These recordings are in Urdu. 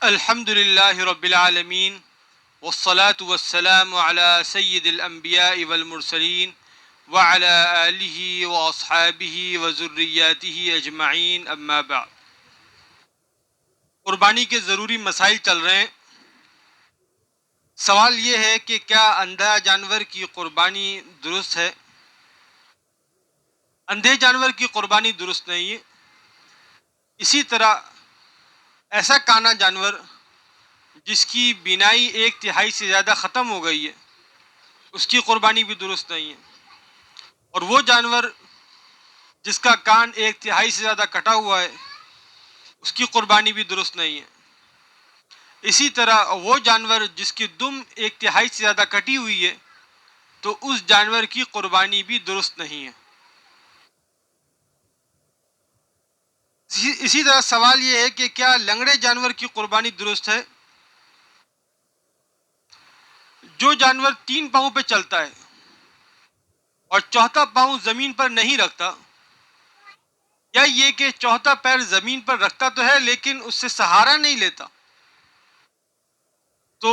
الحمد للہ رب العالمین والصلاة والسلام على سید الانبیاء والمرسلین وعلى آلہ واصحابہ وذریاتہ اجمعین اما بعد۔ قربانی کے ضروری مسائل چل رہے ہیں۔ سوال یہ ہے کہ کیا اندھا جانور کی قربانی درست ہے؟ اندھے جانور کی قربانی درست نہیں ہے۔ اسی طرح ایسا کانا جانور جس کی بینائی ایک تہائی سے زیادہ ختم ہو گئی ہے، اس کی قربانی بھی درست نہیں ہے۔ اور وہ جانور جس کا کان ایک تہائی سے زیادہ کٹا ہوا ہے، اس کی قربانی بھی درست نہیں ہے۔ اسی طرح وہ جانور جس کی دم ایک تہائی سے زیادہ کٹی ہوئی ہے، تو اس جانور کی قربانی بھی درست نہیں ہے۔ اسی طرح سوال یہ ہے کہ کیا لنگڑے جانور کی قربانی درست ہے؟ جو جانور 3 پاؤں پہ چلتا ہے اور چوتھا پاؤں زمین پر نہیں رکھتا، یا یہ کہ چوتھا پیر زمین پر رکھتا تو ہے لیکن اس سے سہارا نہیں لیتا، تو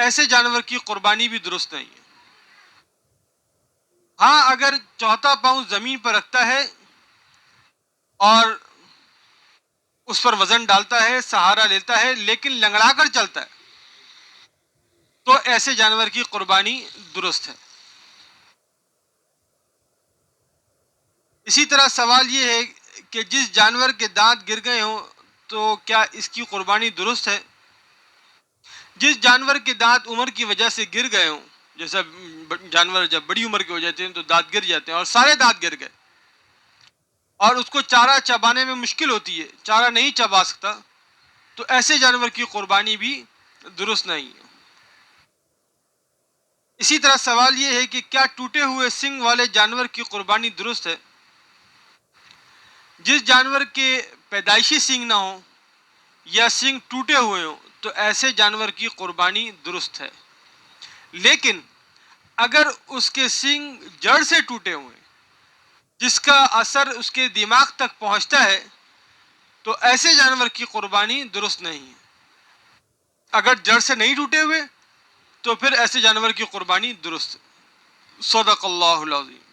ایسے جانور کی قربانی بھی درست نہیں ہے۔ ہاں، اگر چوتھا پاؤں زمین پر رکھتا ہے اور اس پر وزن ڈالتا ہے، سہارا لیتا ہے، لیکن لنگڑا کر چلتا ہے، تو ایسے جانور کی قربانی درست ہے۔ اسی طرح سوال یہ ہے کہ جس جانور کے دانت گر گئے ہوں تو کیا اس کی قربانی درست ہے؟ جس جانور کے دانت عمر کی وجہ سے گر گئے ہوں، جیسا جانور جب بڑی عمر کے ہو جاتے ہیں تو دانت گر جاتے ہیں اور سارے دانت گر گئے اور اس کو چارہ چبانے میں مشکل ہوتی ہے، چارہ نہیں چبا سکتا، تو ایسے جانور کی قربانی بھی درست نہیں ہے۔ اسی طرح سوال یہ ہے کہ کیا ٹوٹے ہوئے سنگ والے جانور کی قربانی درست ہے؟ جس جانور کے پیدائشی سنگ نہ ہوں یا سنگ ٹوٹے ہوئے ہوں تو ایسے جانور کی قربانی درست ہے، لیکن اگر اس کے سنگ جڑ سے ٹوٹے ہوئے جس کا اثر اس کے دماغ تک پہنچتا ہے تو ایسے جانور کی قربانی درست نہیں ہے۔ اگر جڑ سے نہیں ٹوٹے ہوئے تو پھر ایسے جانور کی قربانی درست ہے۔ صدق اللہ العظیم۔